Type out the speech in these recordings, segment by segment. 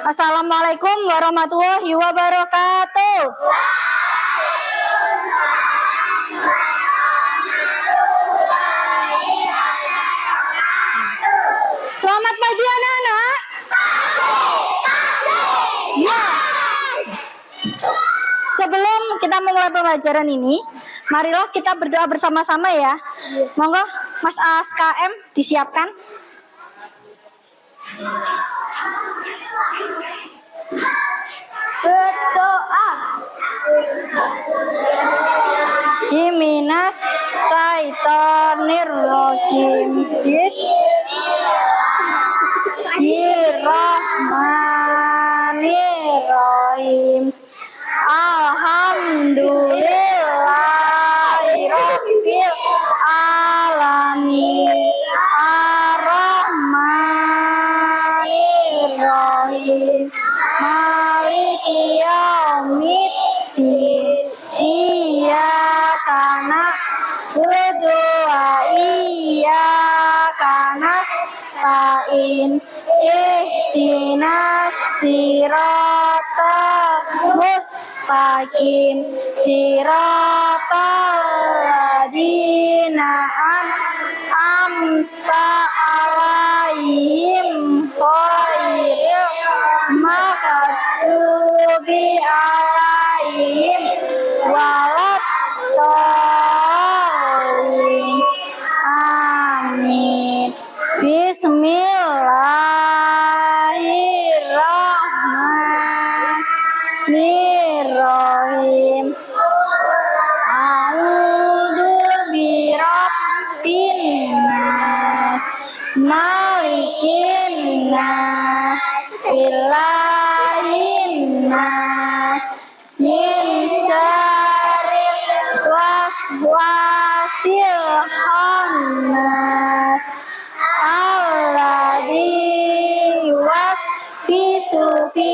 Assalamualaikum warahmatullahi wabarakatuh. Selamat pagi anak-anak. Ya. Sebelum kita memulai pembelajaran ini, marilah kita berdoa bersama-sama ya. Monggo Mas ASKM disiapkan. Berdoa. Himinas syaitonirrajim. Bismillahirrahmanirrahim. Alhamdulillahirabbil alamin. Arrahmanirrahim. Maliki yaumiddin. Iyyaka na'budu wa iyyaka nasta'in. Ihdinas siratal mustaqim. Siratal ladzina an'amta 'alaihim ghairil maghdubi 'alaihim waladdallin. Amin. Bismillahirrahmanirrahim. A'udzu birabbin nas, malikin nas, ilahin nas, min syarril waswasil khannas, alladzi waswisu fi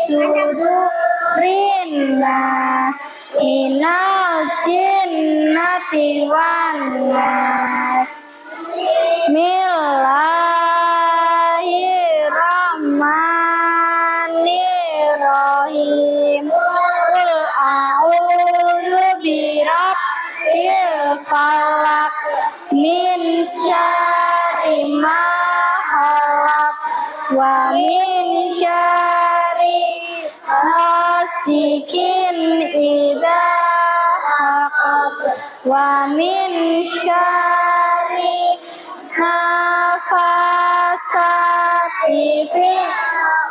sudurin nas, minal jinnati wan nas. Bismillahirrahmanirrahim. Qul a'udzu birabbil falaq, min syarri ma khalaq, wa min syarri ghasikin idza waqab, wa min syarri nafasati fil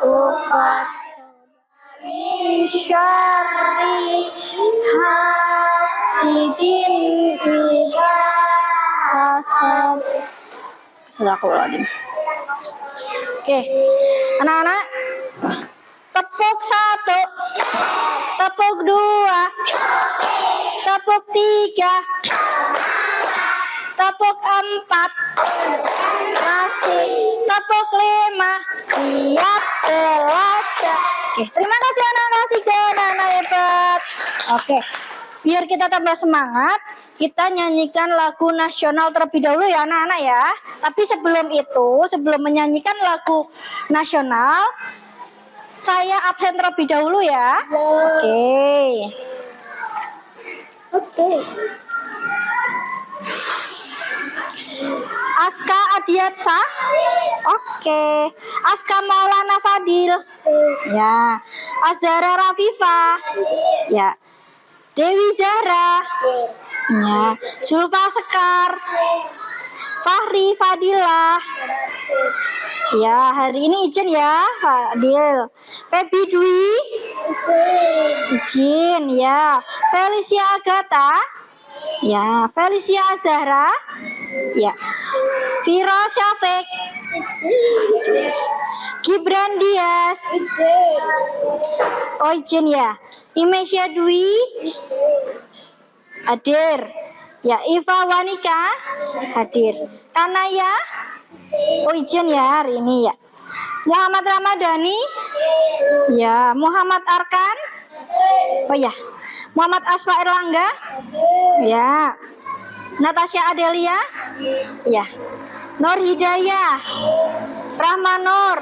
'uqad, min syarri hasidin idza hasad. Sadaqallahul. Oke, anak-anak, tepuk 1, tepuk 2, tepuk 3, tepuk 4, masih tepuk 5, siap belajar. Oke, terima kasih anak kelas 3, anak hebat. Oke, biar kita tambah semangat, kita nyanyikan lagu nasional terlebih dahulu ya anak-anak ya. Tapi sebelum itu, sebelum menyanyikan lagu nasional, saya absen terlebih dahulu ya. Oke. Aska Adiatsa. Oke. Aska Maulana Fadil. Ya. Azhara Rafifa. Ya. Dewi Zahra. Ya. Zulfa Sekar. Fahri Fadilah. Ya, hari ini izin ya, Fadil. Febi Dwi. Izin ya. Felicia Agatha. Ya, Felicia Azhara. Ya. Vira Syafiq. Gibran Dias. Oh, izin ya. Imesya Dwi. Hadir. Ya, Iva Wanika. Hadir. Kanaya. Oh, izin ya hari ini ya. Muhammad Ramadhani. Ya, Muhammad Arkan. Oh ya. Muhammad Asfa Erlangga. Ya. Natasha Adelia. Ya. Nur Hidayah. Rahmanur.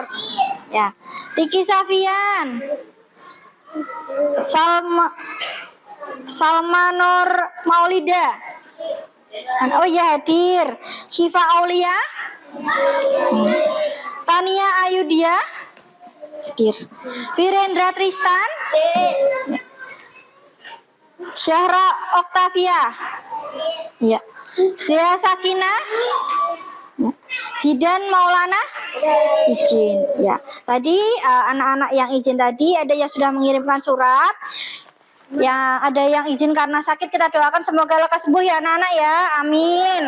Ya. Riki Safian. Salmanur Maulida. Oh ya, hadir. Syifa Aulia. Tania Ayudia. Hadir. Virendra Tristan. Syahra Oktavia. Ya. Zia Sakina. Zidan Maulana. Izin. Ya. Tadi anak-anak yang izin tadi ada yang sudah mengirimkan surat. Ya, ada yang izin karena sakit, kita doakan semoga lekas sembuh ya anak-anak ya. Amin.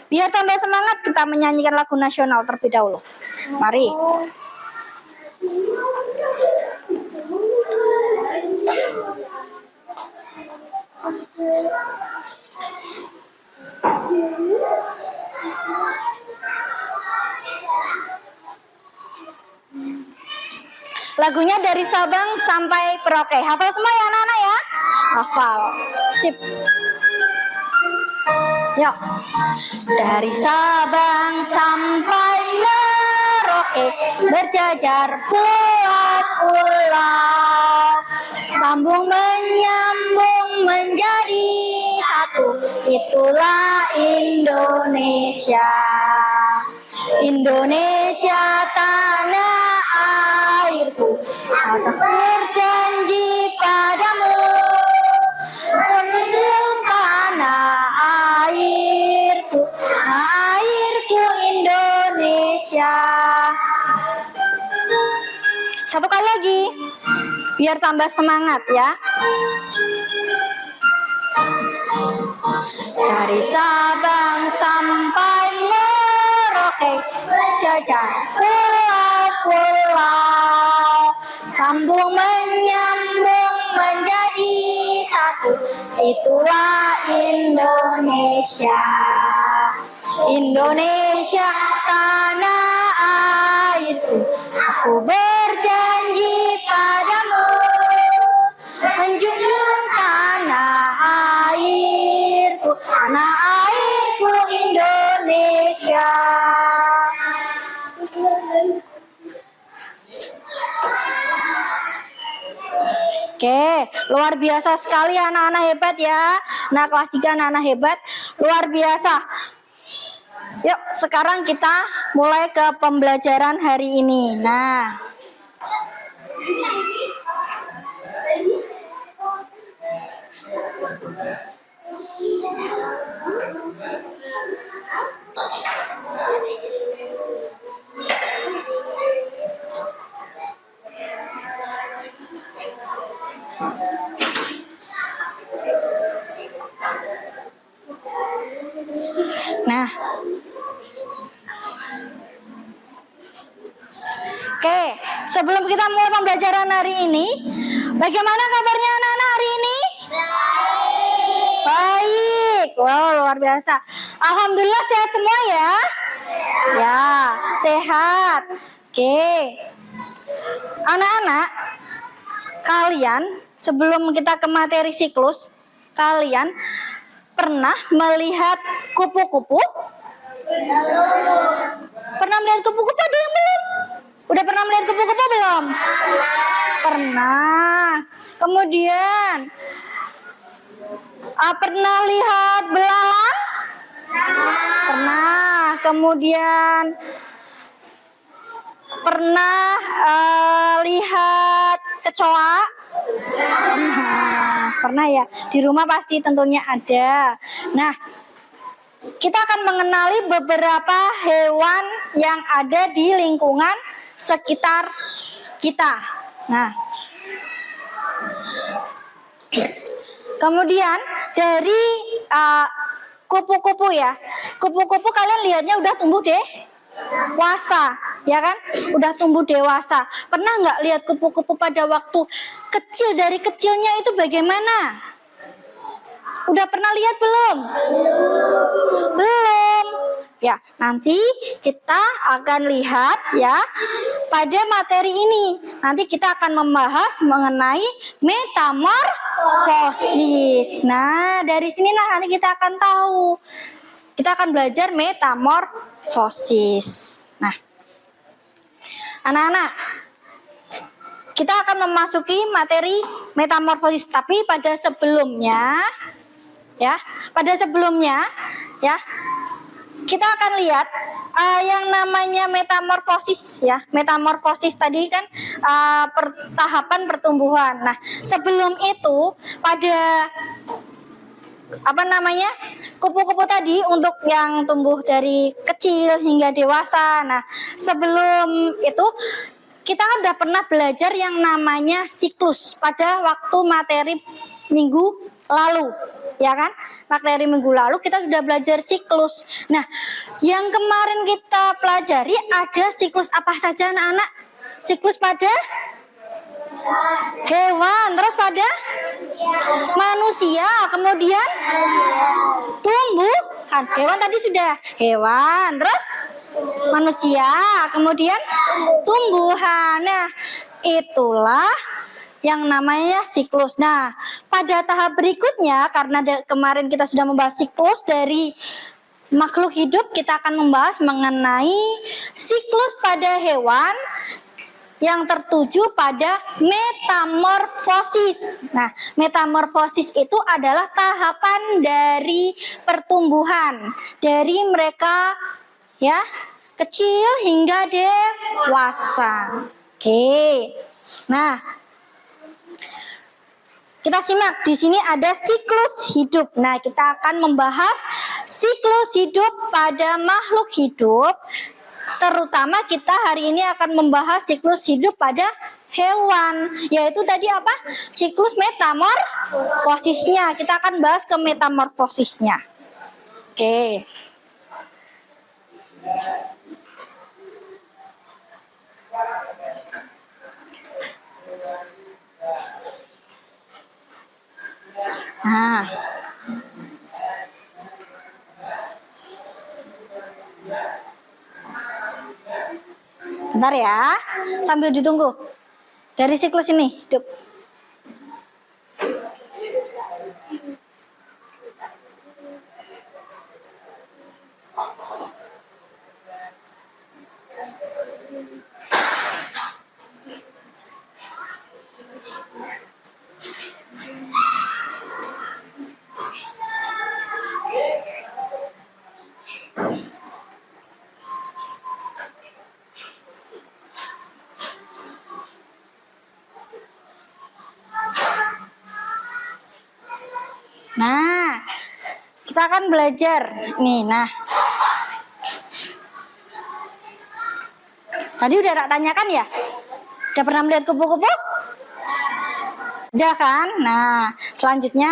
Biar tambah semangat kita menyanyikan lagu nasional terlebih dahulu. Mari. Lagunya dari Sabang sampai Merauke. Hafal semua ya anak-anak ya? Hafal. Sip. Yuk. Dari Sabang sampai Merauke berjajar pulau-pulau, sambung menyambung menjadi satu, itulah Indonesia. Indonesia tanah airku, aku berjanji padamu, melindungi tanah airku, airku Indonesia. Satu kali lagi, biar tambah semangat ya. Dari Sabang sampai Merauke berjajar pulau-pulau, sambung menyambung menjadi satu, itulah Indonesia. Indonesia tanah airku, aku berjanji padamu, menjunjung tanah airku, tanah airku Indonesia. Oke, luar biasa sekali anak-anak hebat ya. Nah, kelas 3 anak-anak hebat, luar biasa. Yuk, sekarang kita mulai ke pembelajaran hari ini. Nah, oke, sebelum kita mulai pembelajaran hari ini, bagaimana kabarnya anak-anak hari ini? Baik. Wow, luar biasa. Alhamdulillah sehat semua ya? Ya, sehat. Oke. Anak-anak, kalian sebelum kita ke materi siklus, kalian pernah melihat kupu-kupu? Pernah melihat kupu-kupu? Ada yang belum? Udah pernah melihat kupu-kupu belum? Pernah. Kemudian pernah lihat belalang? Pernah. Kemudian pernah lihat kecoa? Pernah ya. Di rumah pasti tentunya ada. Nah, kita akan mengenali beberapa hewan yang ada di lingkungan sekitar kita. Nah, kemudian dari kupu-kupu ya. Kupu-kupu kalian lihatnya udah tumbuh dewasa, ya kan? Udah tumbuh dewasa. Pernah nggak lihat kupu-kupu pada waktu kecil, dari kecilnya itu bagaimana? Udah pernah lihat belum? Belum. Ya, nanti kita akan lihat ya pada materi ini. Nanti kita akan membahas mengenai metamorfosis. Nah, dari sini nanti kita akan tahu. Kita akan belajar metamorfosis. Nah, anak-anak, kita akan memasuki materi metamorfosis, tapi pada sebelumnya ya, kita akan lihat yang namanya metamorfosis ya. Metamorfosis tadi kan tahapan pertumbuhan. Nah, sebelum itu pada kupu-kupu tadi untuk yang tumbuh dari kecil hingga dewasa. Nah, sebelum itu kita kan udah pernah belajar yang namanya siklus pada waktu materi minggu lalu, ya kan? Materi minggu lalu kita sudah belajar siklus. Nah, yang kemarin kita pelajari ada siklus apa saja anak-anak? Siklus pada hewan, terus pada manusia, kemudian tumbuhan. Hewan tadi sudah, hewan, terus manusia, kemudian tumbuhan. Nah, itulah yang namanya siklus. Nah, pada tahap berikutnya, karena kemarin kita sudah membahas siklus dari makhluk hidup, kita akan membahas mengenai siklus pada hewan yang tertuju pada metamorfosis. Nah, metamorfosis itu adalah tahapan dari pertumbuhan dari mereka ya, kecil hingga dewasa. Oke. Nah, kita simak di sini ada siklus hidup. Nah, kita akan membahas siklus hidup pada makhluk hidup. Terutama kita hari ini akan membahas siklus hidup pada hewan, yaitu tadi apa? Siklus metamorfosisnya. Kita akan bahas ke metamorfosisnya. Oke. Nah, bentar ya, sambil ditunggu dari siklus ini hidup. Nah, kita akan belajar nih. Nah, tadi udah tak tanyakan ya? Udah pernah melihat kupu-kupu? Udah kan? Nah, selanjutnya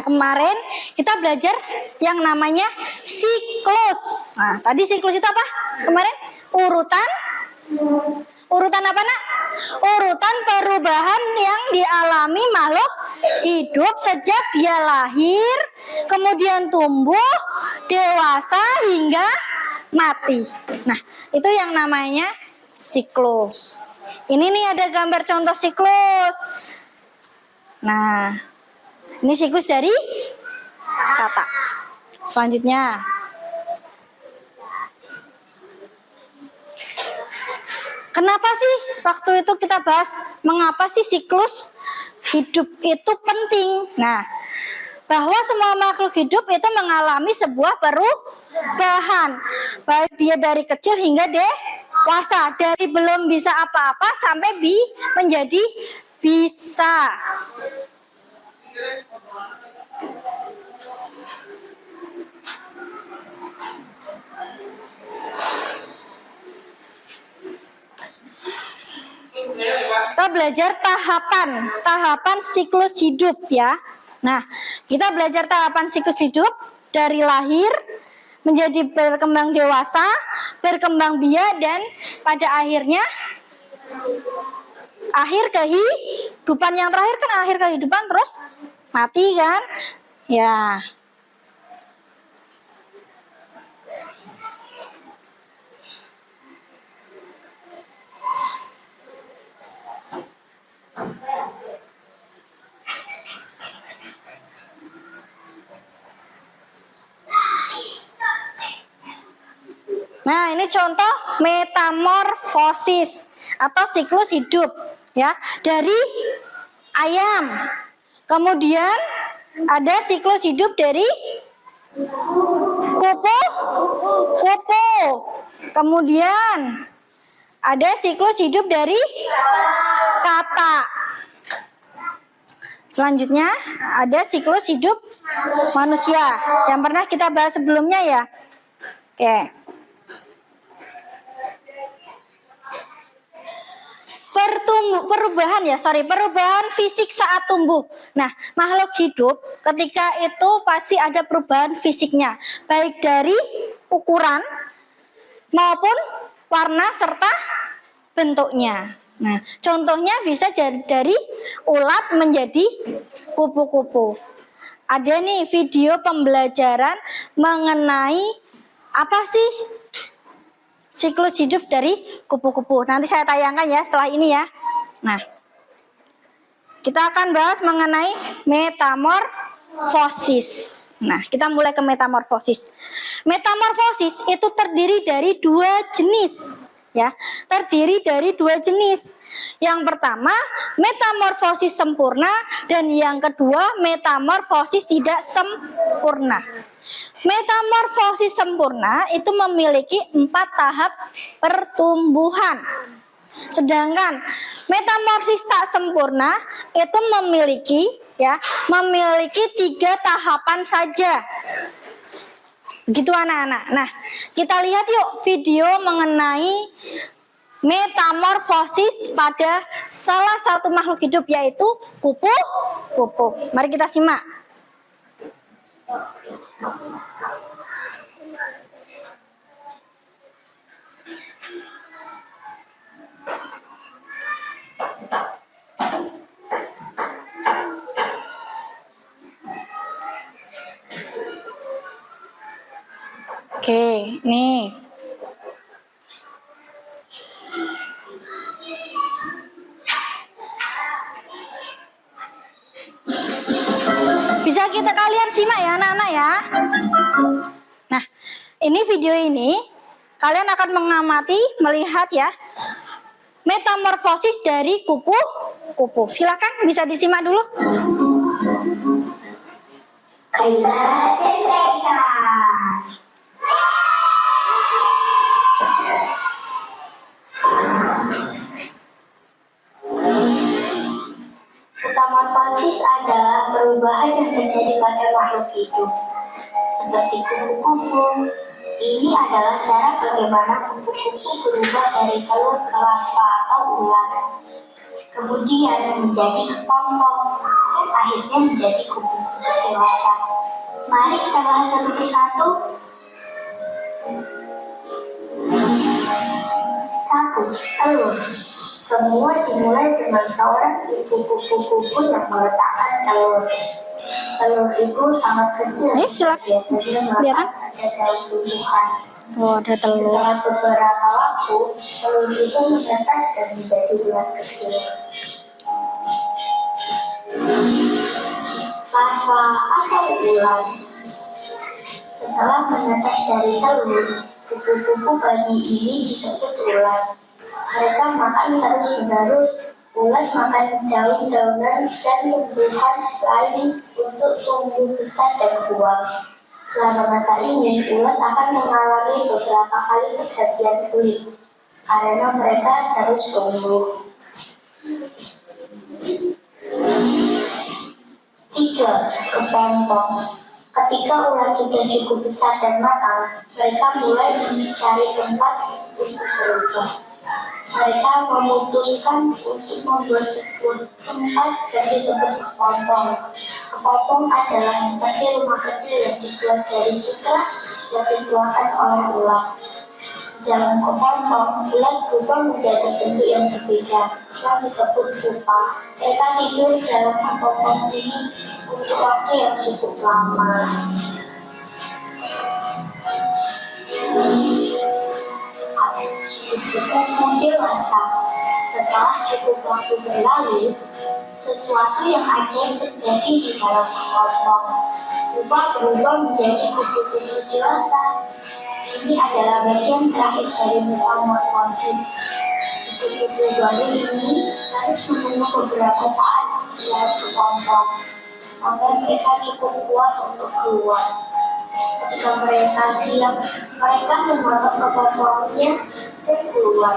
kemarin kita belajar yang namanya siklus. Nah, tadi siklus itu apa? Kemarin urutan apa, Nak? Urutan perubahan yang dialami makhluk hidup sejak dia lahir, kemudian tumbuh, dewasa hingga mati. Nah, itu yang namanya siklus. Ini nih ada gambar contoh siklus. Nah, ini siklus dari kata. Selanjutnya, kenapa sih waktu itu kita bahas mengapa sih siklus hidup itu penting? Nah, bahwa semua makhluk hidup itu mengalami sebuah perubahan, baik dia dari kecil hingga dewasa, dari belum bisa apa-apa sampai menjadi bisa. Kita belajar tahapan siklus hidup ya. Nah, kita belajar tahapan siklus hidup dari lahir menjadi berkembang dewasa, berkembang biak, dan pada akhirnya akhir kehidupan. Yang terakhir kan akhir kehidupan terus mati kan? Ya. Nah, ini contoh metamorfosis atau siklus hidup ya dari ayam. Kemudian ada siklus hidup dari kupu. Kemudian ada siklus hidup dari katak. Selanjutnya ada siklus hidup manusia yang pernah kita bahas sebelumnya ya. Oke. Perubahan fisik saat tumbuh. Nah, makhluk hidup ketika itu pasti ada perubahan fisiknya, baik dari ukuran maupun warna serta bentuknya. Nah, contohnya bisa dari ulat menjadi kupu-kupu. Ada nih video pembelajaran mengenai apa sih siklus hidup dari kupu-kupu. Nanti saya tayangkan ya setelah ini ya. Nah, kita akan bahas mengenai metamorfosis. Nah, kita mulai ke metamorfosis. Metamorfosis itu terdiri dari dua jenis. Ya, terdiri dari dua jenis. Yang pertama, metamorfosis sempurna, dan yang kedua, metamorfosis tidak sempurna. Metamorfosis sempurna itu memiliki 4 tahap pertumbuhan. Sedangkan metamorfosis tak sempurna itu memiliki 3 tahapan saja. Begitu anak-anak. Nah, kita lihat yuk video mengenai metamorfosis pada salah satu makhluk hidup yaitu kupu-kupu. Mari kita simak. Oke, nih. Bisa kalian simak ya anak-anak ya. Nah, ini video ini kalian akan mengamati, melihat ya metamorfosis dari kupu-kupu. Silakan bisa disimak dulu. Metamorfosis adalah perubahan yang terjadi pada makhluk hidup. Seperti kupu-kupu, ini adalah cara bagaimana kupu-kupu berubah dari telur ke larva atau ular. Kemudian menjadi kepompong, dan akhirnya menjadi kupu-kupu dewasa. Mari kita bahas satu persatu. 1. Telur. Semua dimulai dengan seorang ibu kupu-kupu yang meletakkan telur. Telur itu sangat kecil. Biasanya meletakkan pada daun tumbuhan. Oh, ada telur. Setelah beberapa waktu, telur itu menetas dan menjadi ulat kecil. Larva atau ulat. Setelah menetas dari telur, kupu-kupu bayi ini disebut ulat. Mereka makan terus-menerus. Ulat makan daun-daunan dan tumbuhan lain untuk tumbuh besar dan kuat. Selama masa ini, ulat akan mengalami beberapa kali pergantian kulit karena mereka terus tumbuh. 3. Kepompong. Ketika ulat sudah cukup besar dan matang, mereka mulai mencari tempat untuk berubah. Mereka memutuskan untuk membuat sebuah tempat yang disebut kepompong. Kepompong adalah seperti rumah kecil yang dibuat dari sutra yang dikeluarkan oleh ulat. Dalam kepompong, ulat berubah menjadi bentuk yang berbeda yang disebut pupa. Mereka tidur dalam kepompong ini untuk waktu yang cukup lama. Kepompong dewasa. Setelah cukup waktu berlalu, sesuatu yang ajaib terjadi di dalam kepompong. Pupa berubah menjadi kupu-kupu dewasa. Ini adalah bagian terakhir dari metamorfosis. Kupu-kupu baru ini harus menunggu beberapa saat setelah berkelompok sampai mereka cukup kuat untuk keluar. Ketika mereka siap, mereka memotong kelompoknya dan keluar.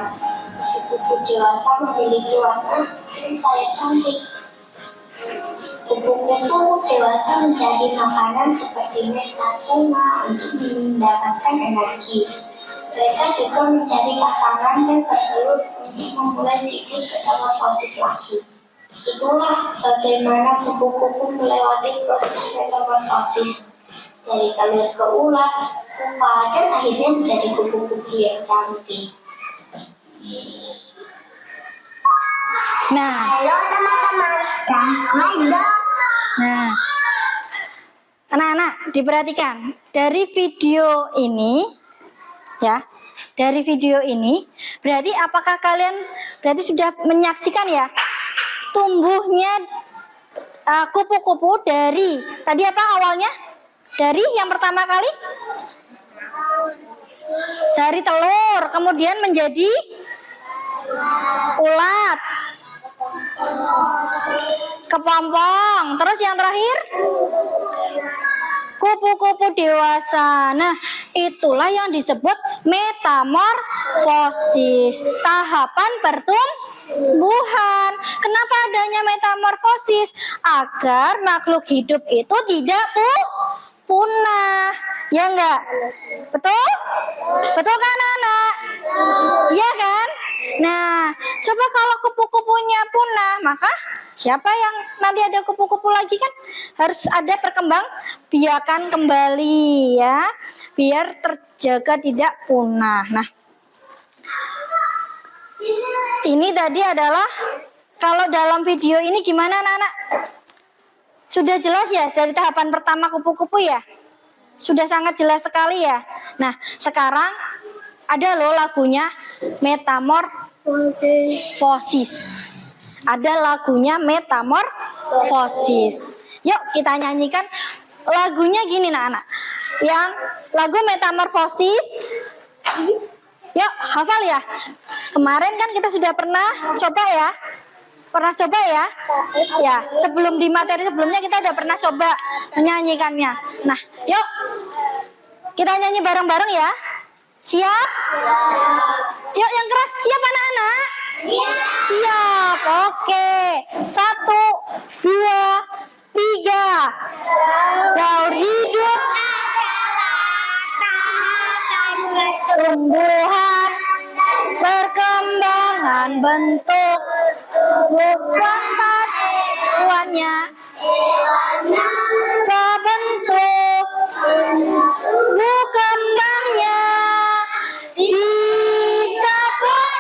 Kupu-kupu dewasa memiliki warna dan sayap cantik. Kupu-kupu dewasa mencari makanan seperti nektar bunga untuk mendapatkan energi. Mereka juga mencari pasangan dan bertelur untuk memulai siklus metamorfosis lagi. Itulah bagaimana kupu-kupu melewati proses metamorfosis dari telur ke ulat, pupa, dan akhirnya menjadi kupu-kupu yang cantik. Nah, Halo teman-teman, nah, anak-anak diperhatikan dari video ini, ya, dari video ini, berarti apakah kalian berarti sudah menyaksikan ya tumbuhnya kupu-kupu dari tadi apa awalnya? Dari yang pertama kali dari telur, kemudian menjadi ulat, kepompong, terus yang terakhir kupu-kupu dewasa. Nah, itulah yang disebut metamorfosis, tahapan pertumbuhan. Kenapa adanya metamorfosis? Agar makhluk hidup itu tidak punah. Ya enggak? Betul? Betul kan anak? Iya kan? Nah, coba kalau kupu-kupunya punah, maka siapa yang nanti ada kupu-kupu lagi kan harus ada perkembangbiakan kembali ya, biar terjaga tidak punah. Nah, ini tadi adalah kalau dalam video ini gimana anak-anak? Sudah jelas ya dari tahapan pertama kupu-kupu ya? Sudah sangat jelas sekali ya. Nah, sekarang ada loh lagunya Metamorfosis. Ada lagunya Metamorfosis. Yuk kita nyanyikan lagunya gini anak-anak. Yang lagu Metamorfosis. Yuk hafal ya. Kemarin kan kita sudah pernah coba ya. Pernah coba ya? Ya, sebelum di materi sebelumnya kita udah pernah coba menyanyikannya. Nah, yuk kita nyanyi bareng-bareng ya. Siap? Yuk yang keras, siap anak-anak? Siap. Oke. 1, 2, 3. Gaur hidup tumbuhan, perkembangan bentuk, bukan patuannya, bentuk, kembangnya, disebut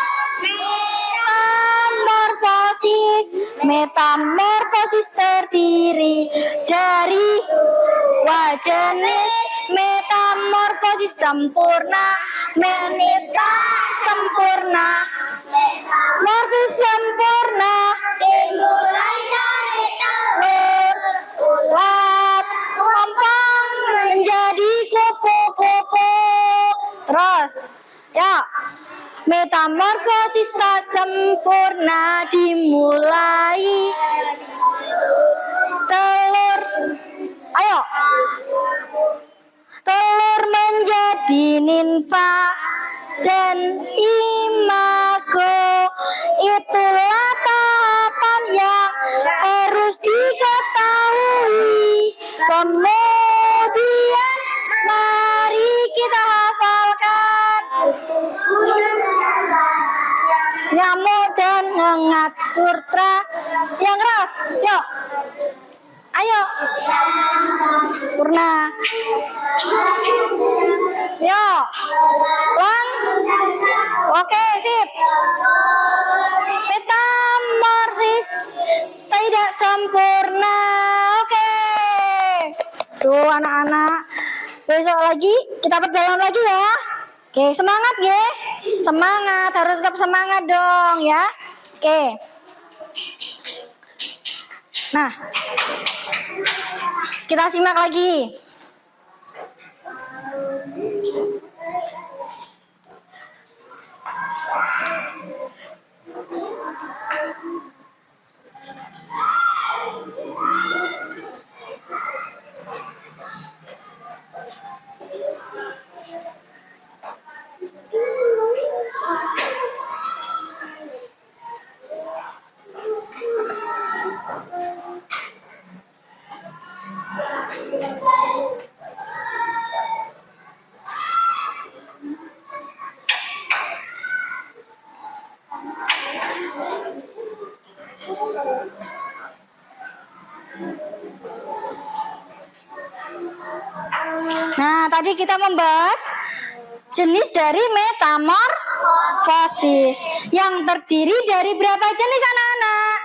metamorfosis. Metamorfosis terdiri dari dua jenis. Metamorfosis sempurna, sempurna, morfis sempurna, dimulai dari telur, ulat, kepompong menjadi kupu-kupu. Terus, ya, metamorfosis tak sempurna dimulai telur. Ayo. Telur menjadi ninfa dan imago. Itulah tahapan yang harus diketahui. Kemudian mari kita hafalkan. Nyamuk dan ngengat surtra yang keras. Yuk. Ayo. Purna. Yo. Lang. Oke, sip. Metamorfosis tidak sempurna. Oke. Tuh anak-anak. Besok lagi kita perjalanan lagi ya. Oke, semangat ya. Semangat, harus tetap semangat dong ya. Oke. Nah, kita simak lagi. Nah, tadi kita membahas jenis dari metamorfosis yang terdiri dari berapa jenis anak-anak?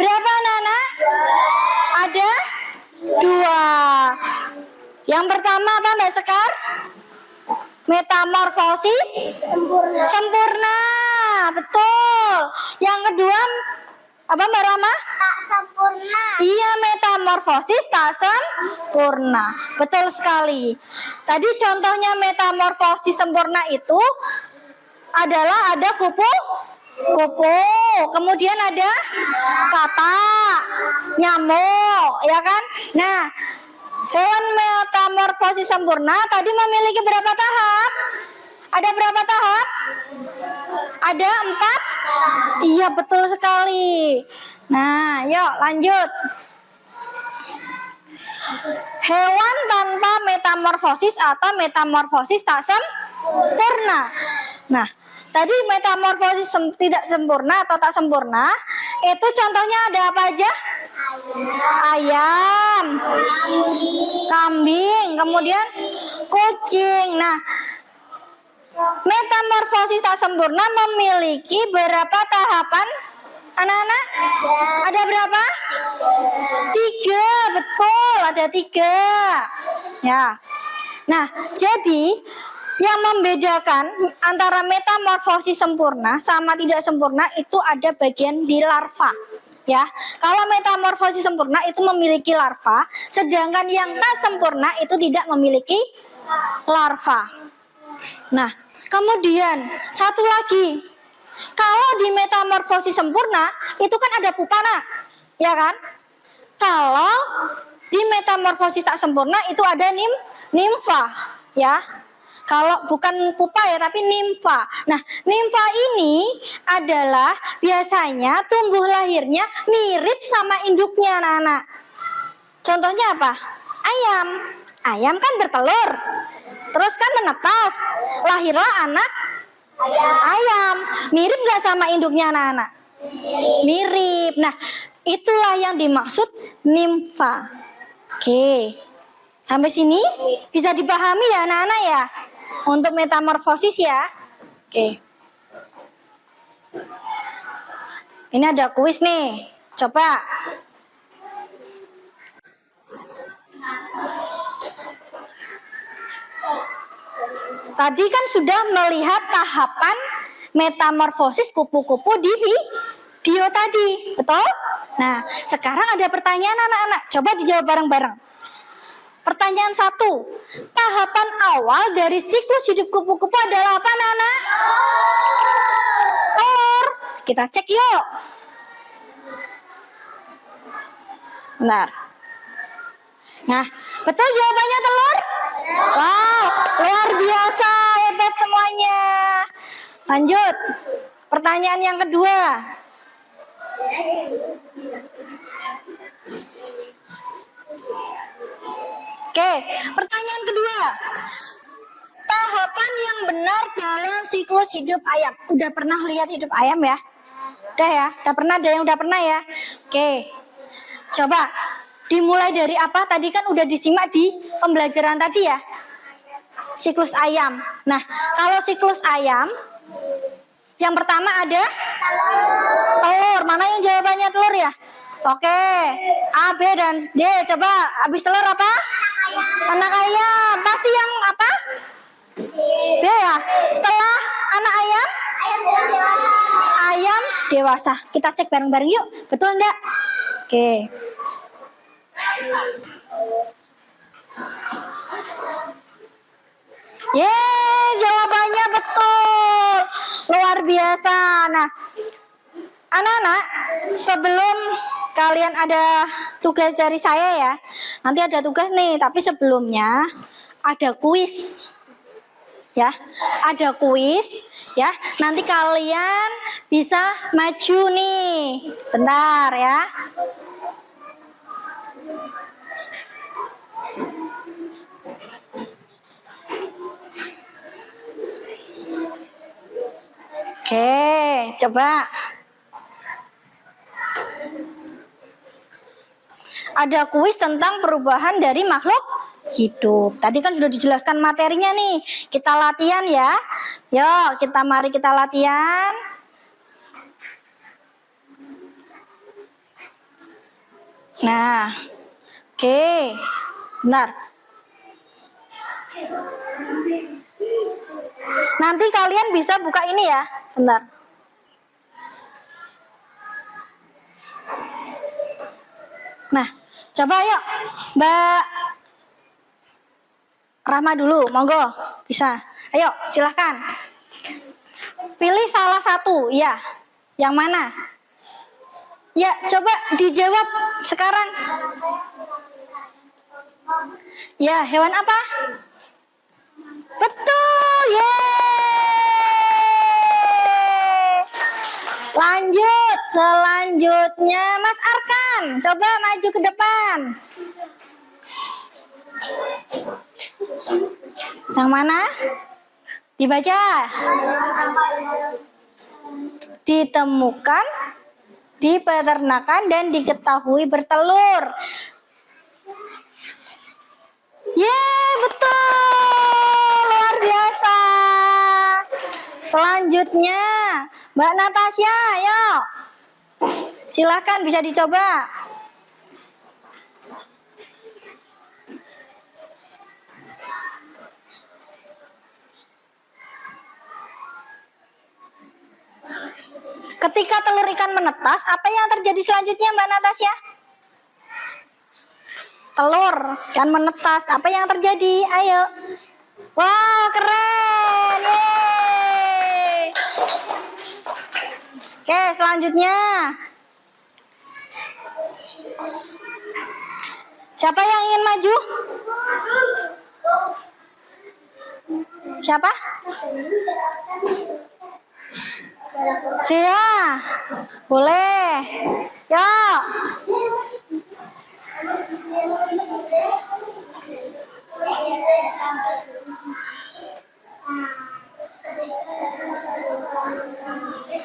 Berapa anak-anak? Ada 2. Yang pertama apa Mbak Sekar? Metamorfosis sempurna. Betul. Yang kedua apa Mbak Rama? Tak sempurna. Iya, metamorfosis tak sempurna. Betul sekali. Tadi contohnya metamorfosis sempurna itu adalah ada kupu, kemudian ada katak, nyamuk, ya kan? Nah, hewan metamorfosis sempurna tadi memiliki berapa tahap? Ada berapa tahap? Ada 4? Iya, betul sekali. Nah, yuk lanjut. Hewan tanpa metamorfosis atau metamorfosis tak sempurna. Nah, tadi metamorfosis tidak sempurna atau tak sempurna, itu contohnya ada apa aja? Ayam, kambing, kemudian kucing. Nah, metamorfosis tak sempurna memiliki berapa tahapan? Anak-anak? Ada berapa? 3, betul, ada 3. Ya. Nah, jadi yang membedakan antara metamorfosis sempurna sama tidak sempurna itu ada bagian di larva. Ya, kalau metamorfosis sempurna itu memiliki larva, sedangkan yang tak sempurna itu tidak memiliki larva. Nah, kemudian satu lagi. Kalau di metamorfosis sempurna itu kan ada pupana, ya kan? Kalau di metamorfosis tak sempurna itu ada nimfa, ya. Kalau bukan pupa ya, tapi nimfa. Nah, nimfa ini adalah biasanya tumbuh lahirnya mirip sama induknya, anak-anak. Contohnya apa? Ayam. Ayam kan bertelur, terus kan menetas, lahirlah anak ayam. Mirip gak sama induknya anak-anak? Mirip. Nah, itulah yang dimaksud nimfa. Oke, sampai sini bisa dipahami ya anak-anak ya? Untuk metamorfosis ya. Oke. Ini ada kuis nih. Coba. Tadi kan sudah melihat tahapan metamorfosis kupu-kupu di video tadi, betul? Nah, sekarang ada pertanyaan anak-anak. Coba dijawab bareng-bareng. Pertanyaan 1. Tahapan awal dari siklus hidup kupu-kupu adalah apa, anak-anak? Telur. Kita cek yuk. Benar. Nah, betul jawabannya telur? Wow, luar biasa, hebat semuanya. Lanjut, pertanyaan yang kedua. Oke, pertanyaan kedua. Tahapan yang benar dalam siklus hidup ayam. Udah pernah lihat hidup ayam ya? Udah ya? Udah pernah, ada yang udah pernah ya? Oke, coba dimulai dari apa? Tadi kan udah disimak di pembelajaran tadi ya? Siklus ayam. Nah, kalau siklus ayam, yang pertama ada telur. Mana yang jawabannya telur ya? Oke, A, B, dan D. Coba, habis telur apa? Anak ayam. Pasti yang apa? B ya? Setelah anak ayam? Ayam dewasa. Kita cek bareng-bareng yuk. Betul enggak? Oke. Yeay. biasa. Nah, anak-anak, sebelum kalian ada tugas dari saya ya, nanti ada tugas nih, tapi sebelumnya ada kuis. Ya, ada kuis ya. Nanti kalian bisa maju nih. Bentar ya. Oke, coba. Ada kuis tentang perubahan dari makhluk hidup. Tadi kan sudah dijelaskan materinya nih. Kita latihan ya. Yuk, mari kita latihan. Nah, oke. Benar. Nanti kalian bisa buka ini ya. Bentar. Nah, coba yuk Mbak Rahma dulu, monggo. Bisa. Ayo, silahkan. Pilih salah satu, ya. Yang mana? Ya, coba dijawab sekarang. Ya, hewan apa? Betul, yeay. Lanjut, selanjutnya Mas Arkan. Coba maju ke depan. Yang mana? Dibaca. Ditemukan di peternakan dan diketahui bertelur. Yeay, betul. Luar biasa. Selanjutnya Mbak Natasha, yuk. Silakan bisa dicoba. Ketika telur ikan menetas, apa yang terjadi selanjutnya Mbak Natasha? Telur ikan menetas, apa yang terjadi? Ayo. Wow, keren. Yeay. Oke, selanjutnya. Siapa yang ingin maju? Siapa? Sia. Boleh. Yuk.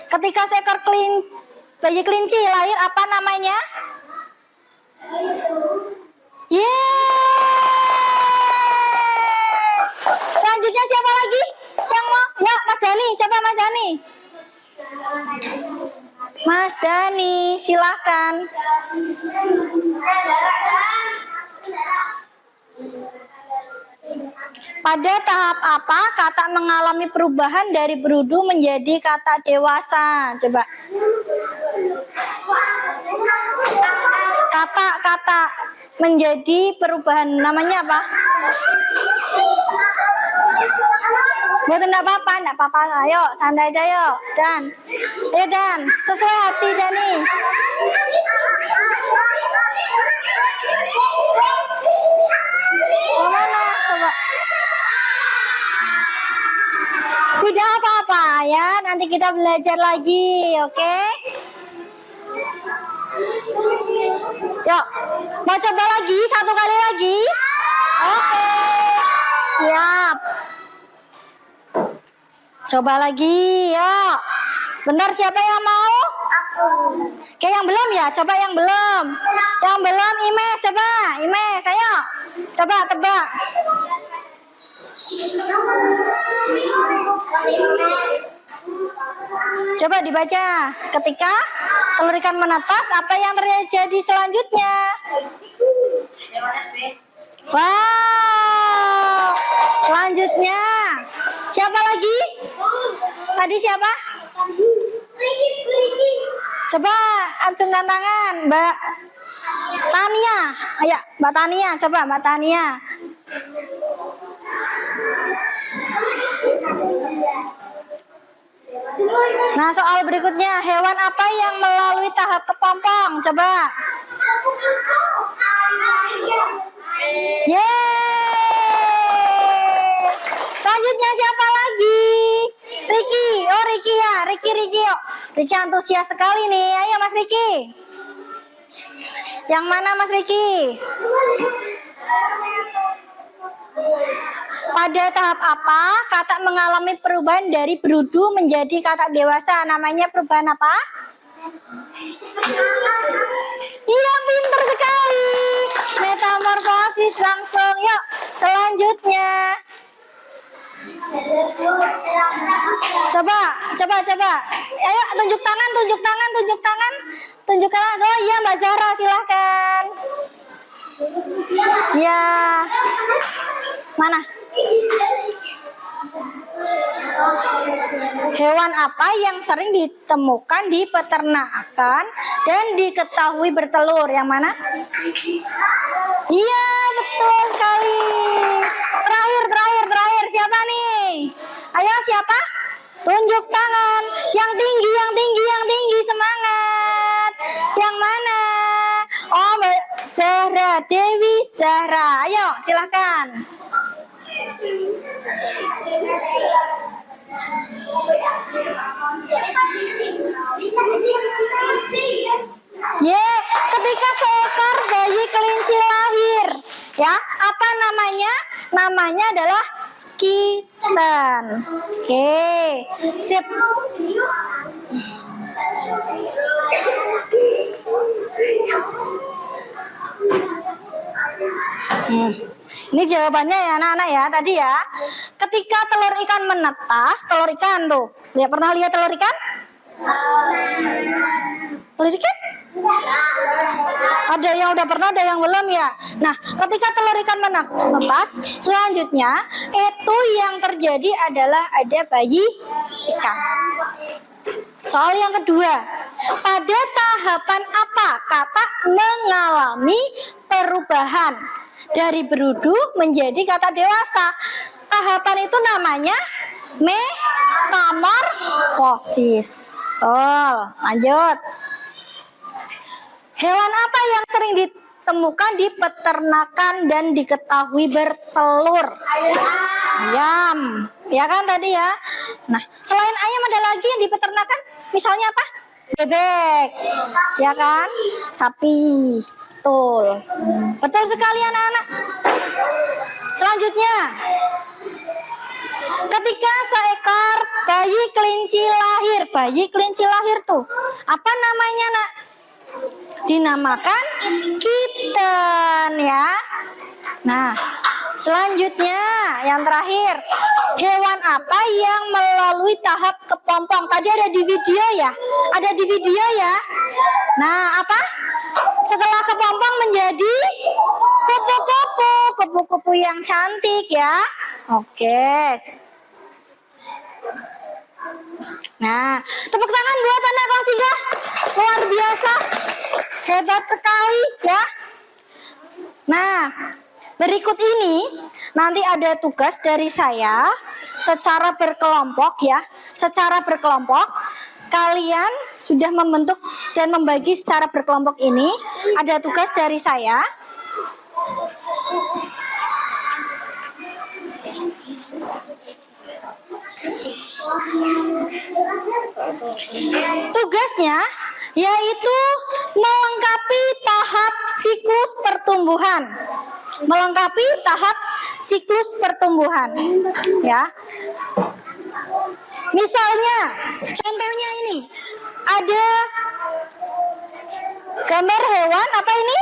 Ketika seekor bayi kelinci lahir, apa namanya? Yeay. Selanjutnya siapa lagi yang mau? Ya, Mas Dani. Coba Mas Dani. Mas Dani, silahkan. Pada tahap apa kata mengalami perubahan dari berudu menjadi kata dewasa? Coba. Kata menjadi perubahan namanya apa? Buat enggak apa-apa, ayo santai aja yuk. Dan ayo Dan, sesuai hati Dani. Mana coba? Tidak apa-apa ya, nanti kita belajar lagi, oke? Yuk, mau coba lagi, satu kali lagi? Oke, siap. Coba lagi, yuk. Sebentar, siapa yang mau? Aku. Oke, yang belum ya? Coba yang belum. Yang belum, Imes, coba. Imes, ayo. Coba tebak. Coba dibaca. Ketika telur ikan menetas, apa yang terjadi selanjutnya? Wow. Selanjutnya, siapa lagi? Tadi siapa? Coba acungkan tangan, Mbak Tania. Ayo, Mbak Tania, coba Mbak Tania. Nah, soal berikutnya, hewan apa yang melalui tahap kepompong? Coba. Yeay. Selanjutnya siapa lagi? Riki. Oh, Riki ya. Riki yuk. Riki antusias sekali nih. Ayo Mas Riki. Yang mana Mas Riki? Pada tahap apa kata mengalami perubahan dari berudu menjadi kata dewasa? Namanya perubahan apa? Iya, pinter sekali. Metamorfosis langsung. Yuk, selanjutnya. Coba. Ayo, tunjuk tangan. Oh iya, Mbak Zahra, silahkan. Ya. Mana? Hewan apa yang sering ditemukan di peternakan dan diketahui bertelur? Yang mana? Iya, betul sekali. Terakhir. Siapa nih? Ayo, siapa? Tunjuk tangan. Yang tinggi. Semangat. Yang mana? Oh, Mbak Zahra, Dewi Zahra. Ayo, silakan. Ketika seekor bayi kelinci lahir, ya, apa namanya? Namanya adalah kitten. Oke, sip. Ini jawabannya ya anak-anak ya tadi ya. Ketika telur ikan menetas, telur ikan tuh. Pernah lihat telur ikan? Telur ikan? Ada yang udah pernah, ada yang belum ya. Nah, ketika telur ikan menetas, selanjutnya itu yang terjadi adalah ada bayi ikan. Soal yang kedua, pada tahapan apa kata mengalami perubahan dari berudu menjadi kata dewasa? Tahapan itu namanya metamorfosis. Lanjut. Hewan apa yang sering ditemukan di peternakan dan diketahui bertelur? Ayam. Ya kan tadi ya. Nah, selain ayam ada lagi yang di peternakan? Misalnya apa? Bebek. Ya kan? Sapi. Betul sekali anak-anak. Selanjutnya, ketika seekor bayi kelinci lahir tuh, apa namanya nak? Dinamakan kitten ya. Nah, selanjutnya yang terakhir, hewan apa yang melalui tahap kepompong? Tadi ada di video ya? Nah, apa? Setelah kepompong menjadi kupu-kupu yang cantik ya. Oke. Nah, tepuk tangan buat anak kelas 3. Luar biasa. Hebat sekali ya. Nah, berikut ini nanti ada tugas dari saya secara berkelompok ya. Secara berkelompok kalian sudah membentuk dan membagi secara berkelompok ini. Ada tugas dari saya. Tugasnya yaitu melengkapi tahap siklus pertumbuhan. Ya. Misalnya, contohnya ini ada gambar hewan apa ini?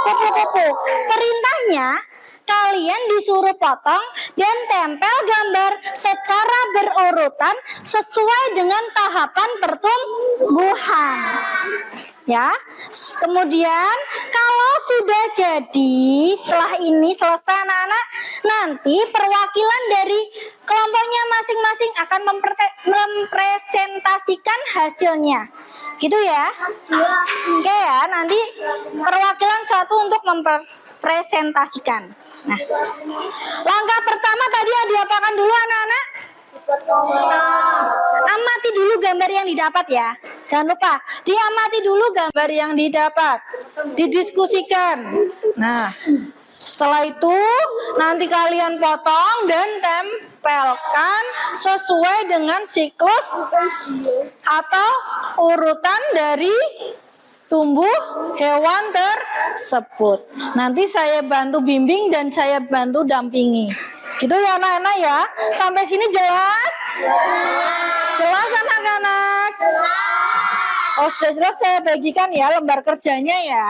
Kupu-kupu. Perintahnya kalian disuruh potong dan tempel gambar secara berurutan sesuai dengan tahapan pertumbuhan. Ya, kemudian kalau sudah jadi, setelah ini selesai anak-anak, nanti perwakilan dari kelompoknya masing-masing akan mempresentasikan hasilnya. Gitu ya. Oke ya, nanti perwakilan satu untuk mempresentasikan. Nah, langkah pertama tadi diapakan dulu anak-anak? Amati dulu gambar yang didapat ya. Jangan lupa, diamati dulu gambar yang didapat. Didiskusikan. Nah, setelah itu nanti kalian potong dan tempelkan sesuai dengan siklus atau urutan dari tumbuh hewan tersebut. Nanti saya bantu bimbing dan saya bantu dampingi. Gitu ya anak-anak ya. Sampai sini jelas? Jelas anak-anak? Oh sudah jelas, saya bagikan ya lembar kerjanya ya.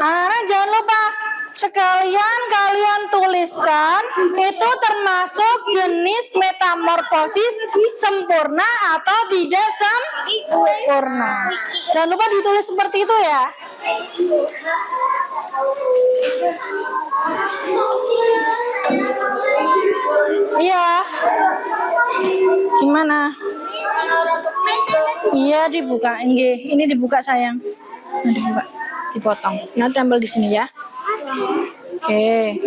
Anak-anak jangan lupa sekalian kalian tuliskan itu termasuk jenis metamorfosis sempurna atau tidak sempurna. Jangan lupa ditulis seperti itu ya. Iya. Gimana? Iya dibuka, ini dibuka sayang. Nah, dibuka, dipotong. Nanti ambil di sini ya. Oke,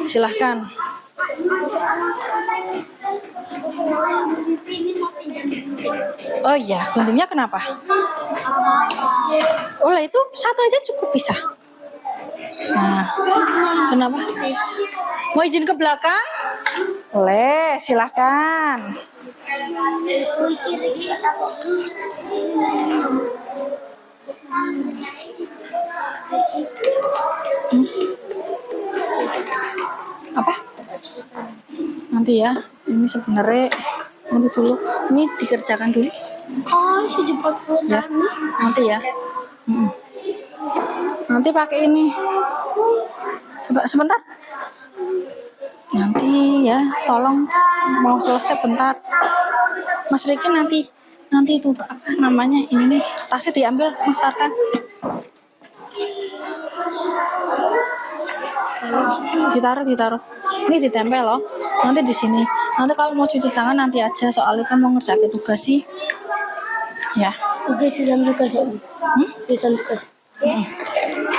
silahkan. Oh iya, guntingnya kenapa? Oh lah itu satu aja cukup bisa. Nah, kenapa? Mau izin ke belakang? Boleh, silahkan. Apa? Nanti ya. Ini sebenarnya nanti dulu. Ini dikerjakan dulu. Oh, sejumlah Ya, nanti ya. Nanti pakai ini. Coba sebentar. Nanti ya, tolong mau selesai bentar. Mas Riki nanti itu apa namanya ini nih tasnya diambil Mas Arkan. Ditaruh. Ini ditempel loh. Nanti di sini. Nanti kalau mau cuci tangan nanti aja soalnya kan mau ngerjain tugas sih. Ya. Tugas tugas.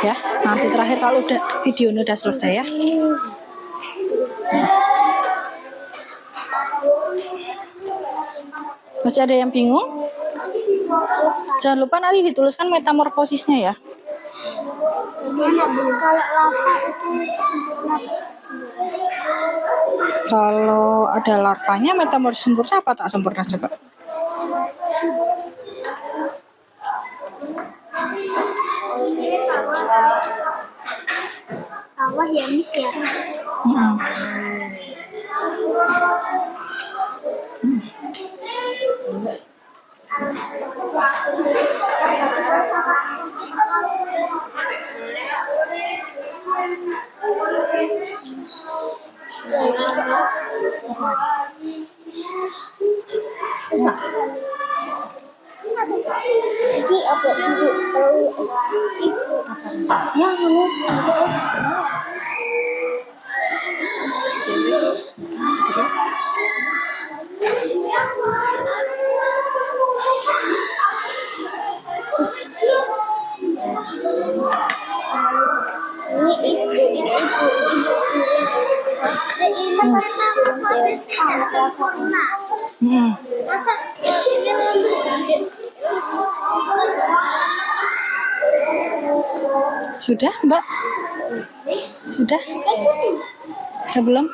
Ya, nanti terakhir kalau udah videonya udah selesai ya. Masih ada yang bingung? Jangan lupa nanti dituliskan metamorfosisnya ya. Kalau lava itu sempurna. Kalau ada larvanya metamorfosis sempurna apa tak sempurna coba? Bawah ya Miss ya. Ini apa ibu? Kalau ya kamu. Sudah, Mbak? Sudah? Sudah belum?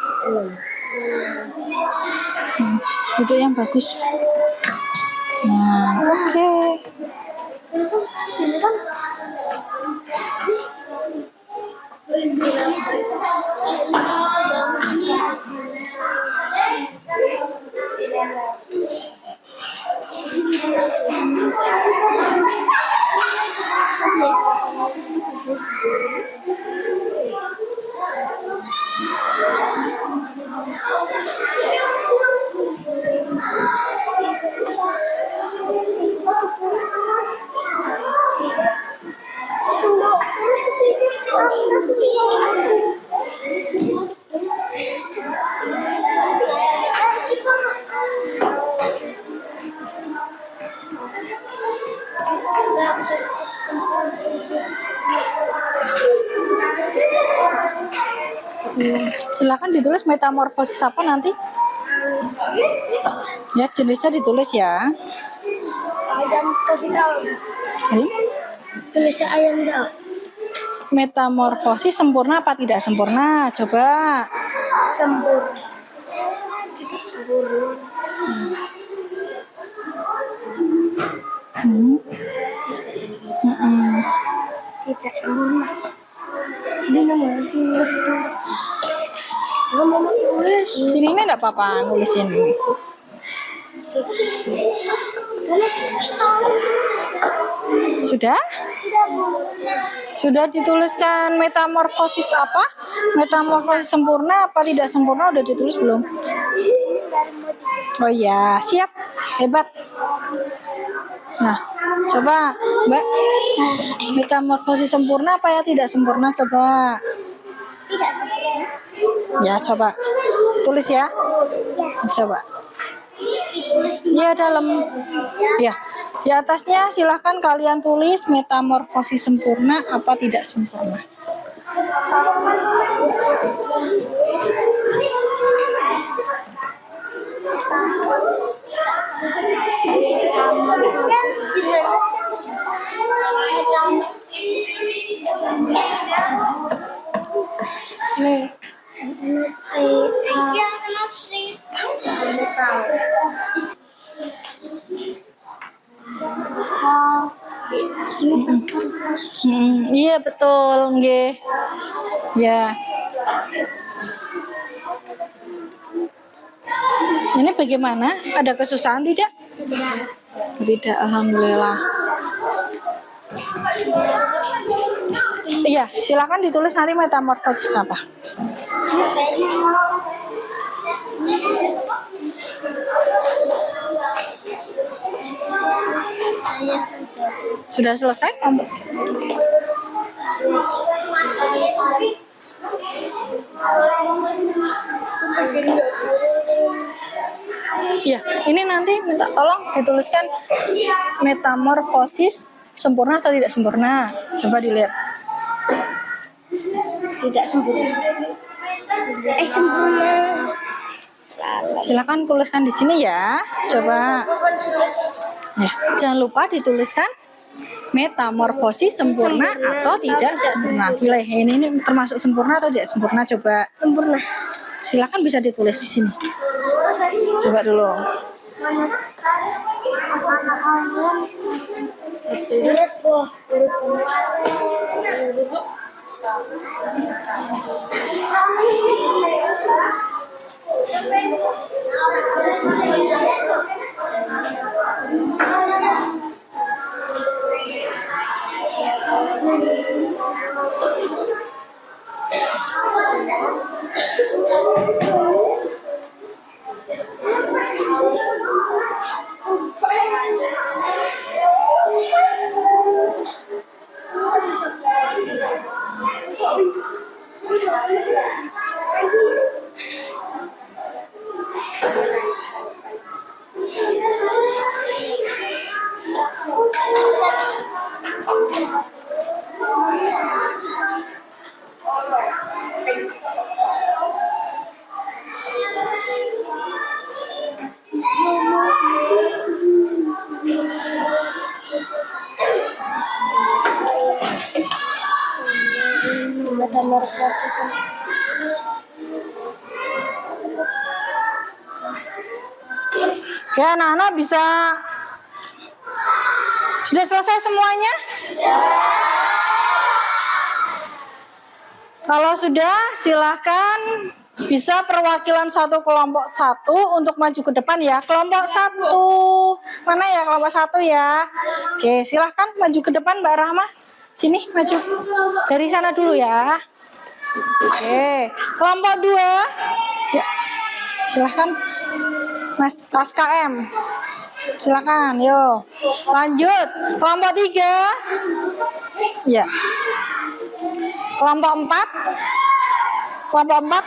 Duduk yang bagus. Nah, oke. Silakan ditulis metamorfosis apa nanti? Ya, jenisnya ditulis ya. Ayam kasih tahu. Tulisnya ayam dah. Metamorfosis sempurna apa tidak sempurna? Coba. Sempurna. Sempurna. Tidak sempurna. Ini namanya tulis. Nama tulis. Sini ini enggak apa-apa nulis ini. Sudah? Sudah dituliskan metamorfosis apa? Metamorfosis sempurna apa tidak sempurna udah ditulis belum? Oh iya, siap. Hebat. Nah, coba Mbak, metamorfosis sempurna apa ya tidak sempurna coba? Tidak sempurna. Ya, coba. Tulis ya. Coba. Ya, dalam. Ya, di atasnya silahkan kalian tulis metamorfosis sempurna apa tidak sempurna. Nih. Iya betul, nggih. Ya. Ini bagaimana? Ada kesusahan tidak? Tidak, alhamdulillah. Iya, silakan ditulis nanti metamorfosis apa. Sudah selesai? Ya, ini nanti minta tolong dituliskan metamorfosis sempurna atau tidak sempurna. Coba dilihat. Tidak sempurna. Sempurna. Silakan tuliskan di sini ya. Coba. Ya, jangan lupa dituliskan metamorfosis sempurna atau tidak sempurna. Pilih ini termasuk sempurna atau tidak sempurna coba. Sempurna. Silakan bisa ditulis di sini. Coba dulu. Metamorfosis. Oke, anak-anak bisa. Sudah selesai semuanya? Kalau sudah, silahkan bisa perwakilan satu kelompok satu untuk maju ke depan ya. Kelompok satu, mana ya kelompok satu ya? Oke, silahkan maju ke depan Mbak Rahma. Sini maju. Dari sana dulu ya. Oke, kelompok dua. Ya, silahkan Mas KM. Silakan, yo. Lanjut, kelompok 3. Ya. Kelompok 4. Kelompok 4.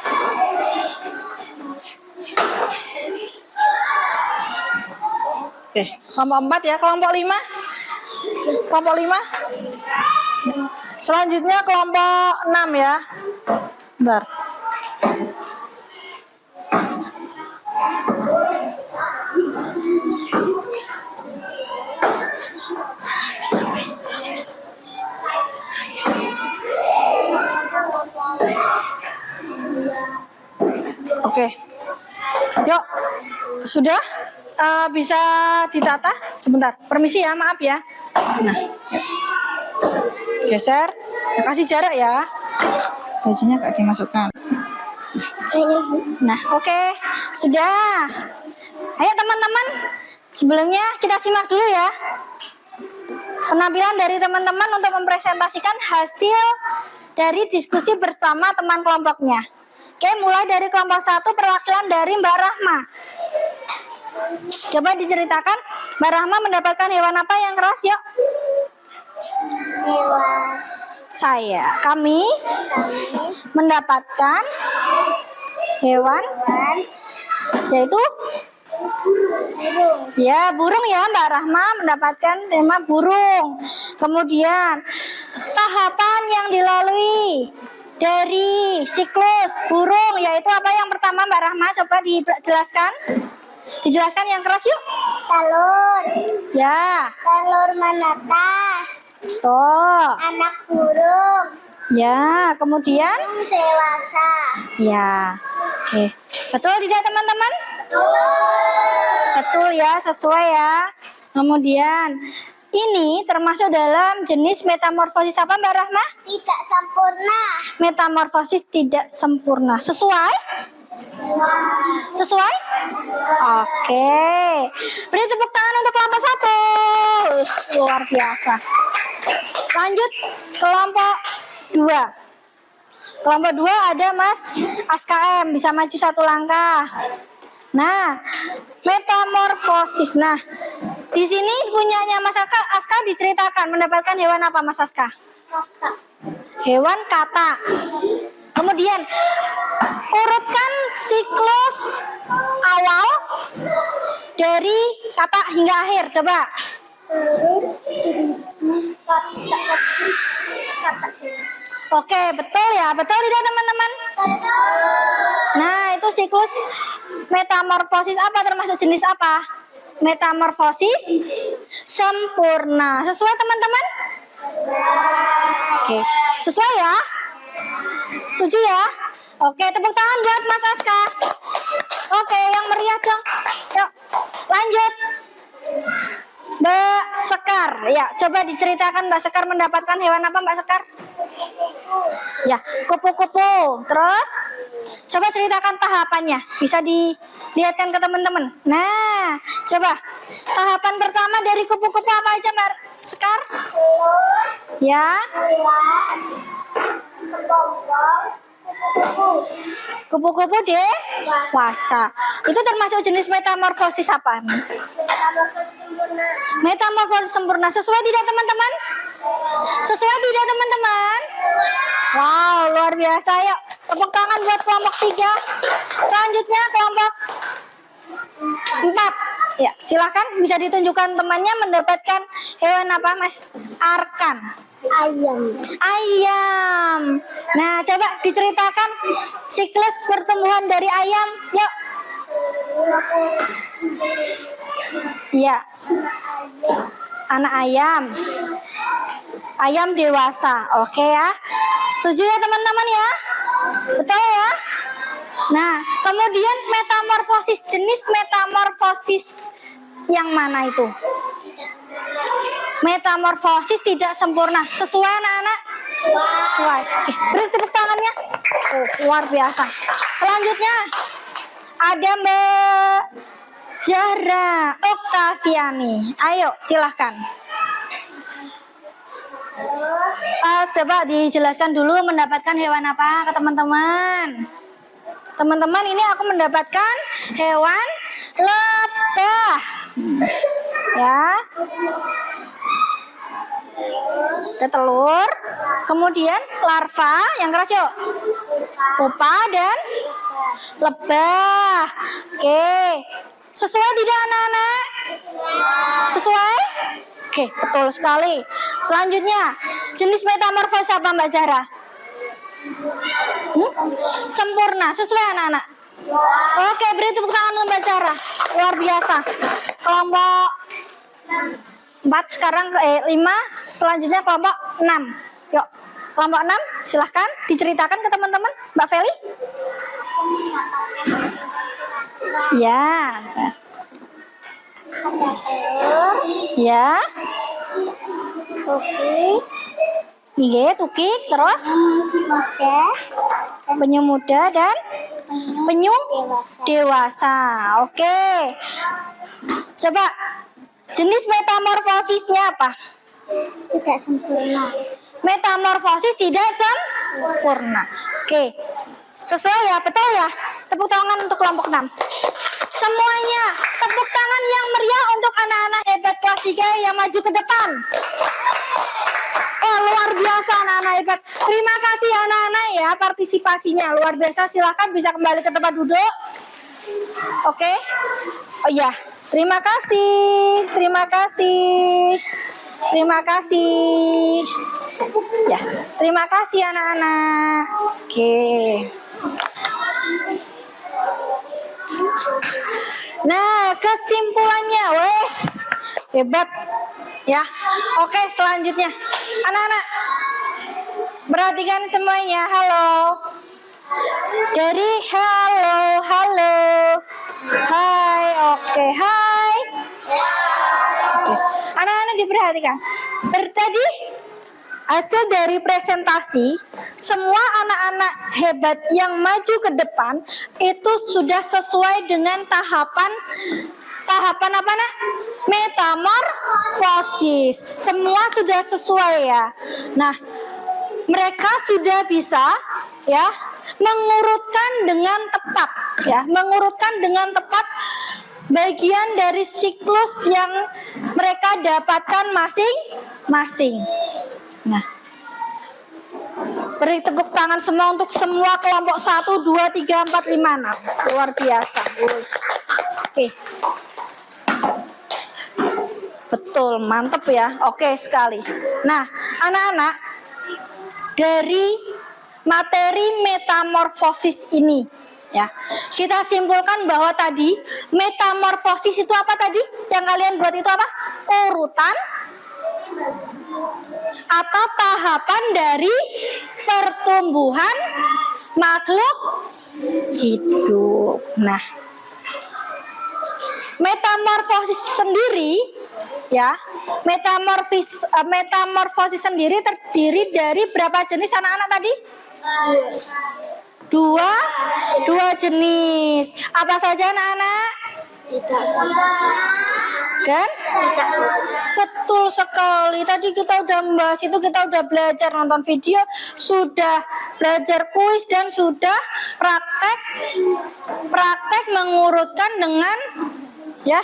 Oke, kelompok 4 ya. Kelompok 5. Kelompok 5. Selanjutnya kelompok 6 ya. Bentar. Oke. Yuk. Sudah? Bisa ditata? Sebentar. Permisi ya, maaf ya. Nah, yuk. Geser. Kasih jarak ya. Bajunya gak dimasukkan. Nah, oke. Sudah. Ayo teman-teman. Sebelumnya kita simak dulu ya. Penampilan dari teman-teman untuk mempresentasikan hasil dari diskusi bersama teman kelompoknya. Oke, mulai dari kelompok 1 perwakilan dari Mbak Rahma. Coba diceritakan, Mbak Rahma mendapatkan hewan apa yang keras, yuk? Hewan. Kami mendapatkan hewan yaitu Burung. ya burung ya, Mbak Rahma mendapatkan tema burung. Kemudian tahapan yang dilalui dari siklus burung yaitu apa yang pertama, Mbak Rahma? Coba dijelaskan. Dijelaskan yang keras yuk. Telur. Ya. Telur menetas. Tuh. Anak burung. Ya, kemudian Burung dewasa. ya. Oke. Betul tidak teman-teman? Betul ya, sesuai ya. Kemudian ini termasuk dalam jenis metamorfosis apa, Mbak Rahma? Tidak sempurna. Metamorfosis tidak sempurna. Sesuai? Sesuai? Oke. Beri tepuk tangan untuk kelompok 1. Luar biasa. Lanjut kelompok 2. Kelompok 2 ada Mas ASKM, bisa maju 1 langkah. Nah, metamorfosis. Nah, di sini punyanya Mas Aska diceritakan mendapatkan hewan apa, Mas Aska? Kata. Hewan kata. Kemudian urutkan siklus awal dari kata hingga akhir. Coba. Oke, betul ya. Betul tidak teman-teman? Nah, itu siklus metamorfosis apa, termasuk jenis apa? Metamorfosis sempurna. Sesuai teman-teman? Oke, sesuai ya? Setuju ya? Oke, tepuk tangan buat Mas Aska. Oke, yang meriah dong. Yuk, lanjut. Mbak Sekar. Ya, coba diceritakan Mbak Sekar mendapatkan hewan apa, Mbak Sekar? Ya, kupu-kupu. Terus, coba ceritakan tahapannya. Bisa dilihatkan ke teman-teman. Nah, coba. Tahapan pertama dari kupu-kupu apa aja, Mbak Sekar? Ya. Kupu-kupu dewasa. Itu termasuk jenis metamorfosis apa? Metamorfosis sempurna. Sesuai tidak teman-teman? Sesuai tidak teman-teman? Wow, luar biasa. Yuk, tepuk tangan buat kelompok 3. Selanjutnya kelompok 4. Ya, silakan bisa ditunjukkan temannya mendapatkan hewan apa, Mas Arkan? Ayam. Nah, coba diceritakan siklus pertumbuhan dari ayam. Yuk. Ya. Anak ayam. Ayam dewasa. Oke ya. Setuju ya teman-teman ya? Betul ya? Nah, kemudian metamorfosis, jenis metamorfosis yang mana itu? Metamorfosis tidak sempurna. Sesuai anak-anak? Sesuai. Oke, beri tepuk tangannya. Oh, luar biasa. Selanjutnya ada Mbak Zahra Oktaviani. Ayo, silahkan. Coba dijelaskan dulu mendapatkan hewan apa ke teman-teman. Teman-teman, ini aku mendapatkan hewan lebah. Ya. Ada telur, kemudian larva yang keras yuk. Pupa dan lebah. Oke. Sesuai tidak anak-anak? Sesuai? Oke, betul sekali. Selanjutnya, jenis metamorfosis apa Mbak Zahra? Sempurna, sesuai anak-anak. Oke, beri tepuk tangan untuk Mbak Zahra. Luar biasa. Kelompok 4 sekarang 5, selanjutnya kelompok 6. Yuk, kelompok 6 silahkan diceritakan ke teman-teman. Mbak Feli? Ya. Ya. Iya, tukik, terus penyu muda dan penyu dewasa. Oke. Coba jenis metamorfosisnya apa? Tidak sempurna. Metamorfosis tidak sempurna. Oke. Sesuai ya, betul ya? Tepuk tangan untuk kelompok 6. Semuanya, tepuk tangan yang meriah untuk anak-anak hebat kelas 3 yang maju ke depan. Oh, luar biasa anak-anak hebat. Terima kasih anak-anak ya partisipasinya. Luar biasa, silahkan bisa kembali ke tempat duduk. Oke. Oh iya, terima kasih. Terima kasih. Terima kasih. Ya, terima kasih anak-anak. Oke. Nah, kesimpulannya, wes hebat ya. Oke, selanjutnya anak-anak perhatikan semuanya. Halo. Dari halo. Hai, oke, hai. Oke. Anak-anak diperhatikan. Tadi hasil dari presentasi, semua anak-anak hebat yang maju ke depan itu sudah sesuai dengan tahapan apa nak? Metamorfosis. Semua sudah sesuai ya. Nah, mereka sudah bisa ya mengurutkan dengan tepat ya, mengurutkan dengan tepat bagian dari siklus yang mereka dapatkan masing-masing. Nah, beri tepuk tangan semua untuk semua kelompok 1, 2, 3, 4, 5, 6. Luar biasa. Oke. Betul, mantep ya. Oke sekali. Nah, anak-anak, dari materi metamorfosis ini ya, kita simpulkan bahwa tadi metamorfosis itu apa tadi? Yang kalian buat itu apa? Urutan atau tahapan dari pertumbuhan makhluk hidup. Nah, metamorfosis sendiri ya, metamorfosis sendiri terdiri dari berapa jenis anak-anak tadi? Dua jenis. Apa saja anak-anak? Tidak sempurna. Dan betul sekali. Tadi kita udah membahas itu, kita udah belajar nonton video, sudah belajar kuis dan sudah praktek mengurutkan dengan ya,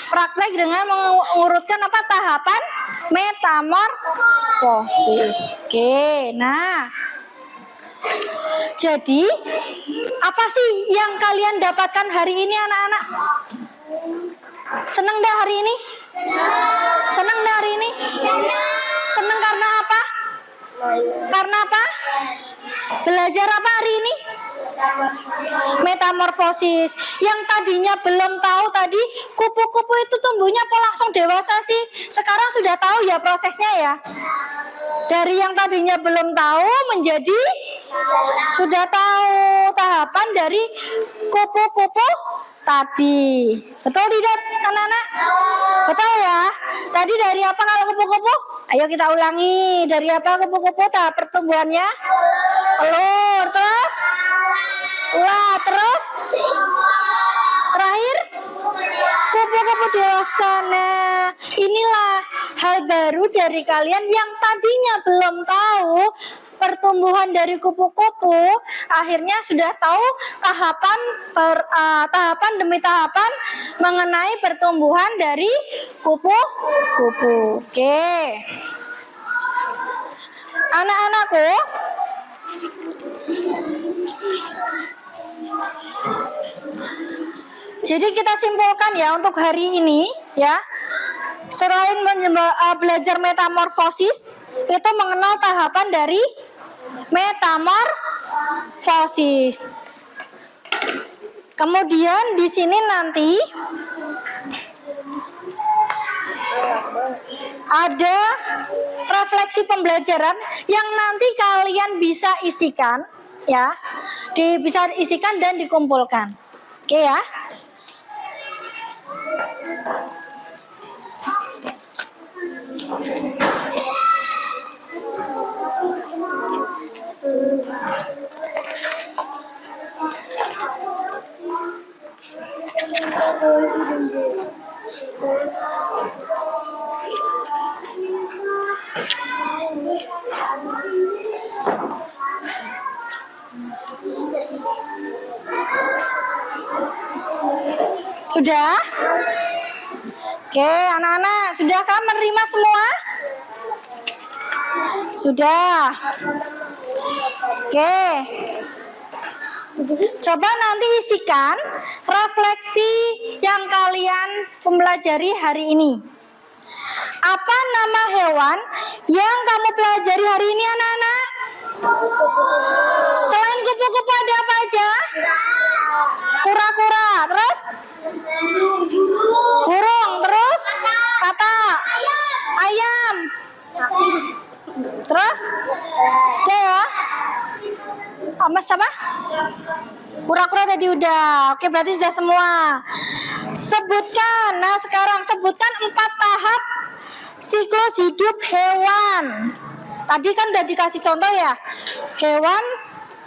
praktek dengan mengurutkan apa tahapan metamorfosis. Oke, nah, jadi apa sih yang kalian dapatkan hari ini anak-anak? Seneng dah hari ini? Seneng dah hari ini? Seneng karena apa? Karena apa? Belajar apa hari ini? Metamorfosis. Yang tadinya belum tahu tadi kupu-kupu itu tumbuhnya apa langsung dewasa sih? Sekarang sudah tahu ya prosesnya ya. Dari yang tadinya belum tahu menjadi sudah tahu tahapan dari kupu-kupu tadi. Betul tidak anak-anak? Betul ya? Tadi dari apa kalau kupu-kupu? Ayo kita ulangi. Dari apa kupu-kupu tahap pertumbuhannya? Telur. Terus? Ulah. Terus? Terakhir? Kupu-kupu dewasa. Nah, inilah hal baru dari kalian yang tadinya belum tahu pertumbuhan dari kupu-kupu, akhirnya sudah tahu tahapan demi tahapan mengenai pertumbuhan dari kupu-kupu. Oke, anak-anakku, jadi kita simpulkan ya untuk hari ini ya, Selain belajar metamorfosis, itu mengenal tahapan dari metamorfosis. Kemudian di sini nanti ada refleksi pembelajaran yang nanti kalian bisa isikan, ya, bisa isikan dan dikumpulkan. Oke ya. Sudah? Oke, anak-anak, sudahkah menerima semua? Sudah. Oke. Coba nanti isikan refleksi yang kalian pelajari hari ini. Apa nama hewan yang kamu pelajari hari ini, anak-anak? Selain kupu-kupu ada apa aja? Kura-kura, terus? Burung, terus? Kata? Ayam? Terus? Oke ya? Mas apa? Kura-kura tadi udah. Oke, berarti sudah semua. Sebutkan. Nah, sekarang sebutkan 4 tahap siklus hidup hewan. Tadi kan udah dikasih contoh ya. Hewan,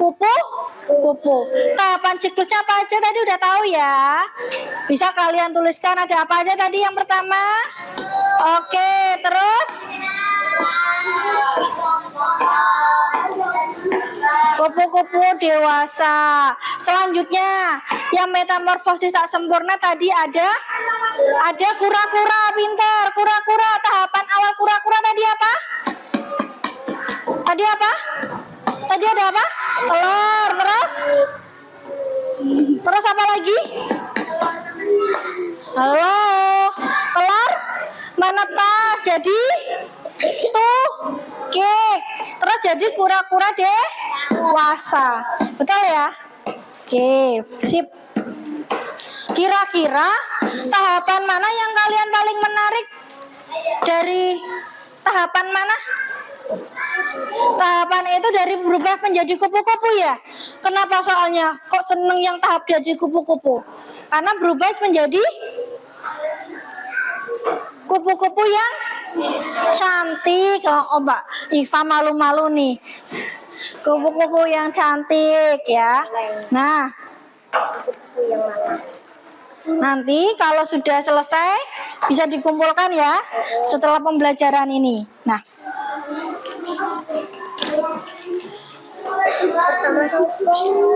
kupu. Tahapan siklusnya apa aja tadi udah tahu ya. Bisa kalian tuliskan ada apa aja tadi yang pertama. Oke, terus? Kupu-kupu dewasa. Selanjutnya, yang metamorfosis tak sempurna tadi ada kura-kura. Pintar. Kura-kura, tahapan awal kura-kura tadi apa? Tadi apa? Tadi ada apa? Telur. Terus apa lagi? Halo. Telur menetas jadi cake. Terus jadi kura-kura dewasa. Betul ya? Oke, sip. Kira-kira tahapan mana yang kalian paling menarik dari tahapan mana? Tahapan itu dari berubah menjadi kupu-kupu ya. Kenapa soalnya? Kok seneng yang tahap jadi kupu-kupu? Karena berubah menjadi kupu-kupu yang cantik. Oh, Mbak Iva malu-malu nih. Kupu-kupu yang cantik ya. Nah, nanti kalau sudah selesai bisa dikumpulkan ya setelah pembelajaran ini. Nah,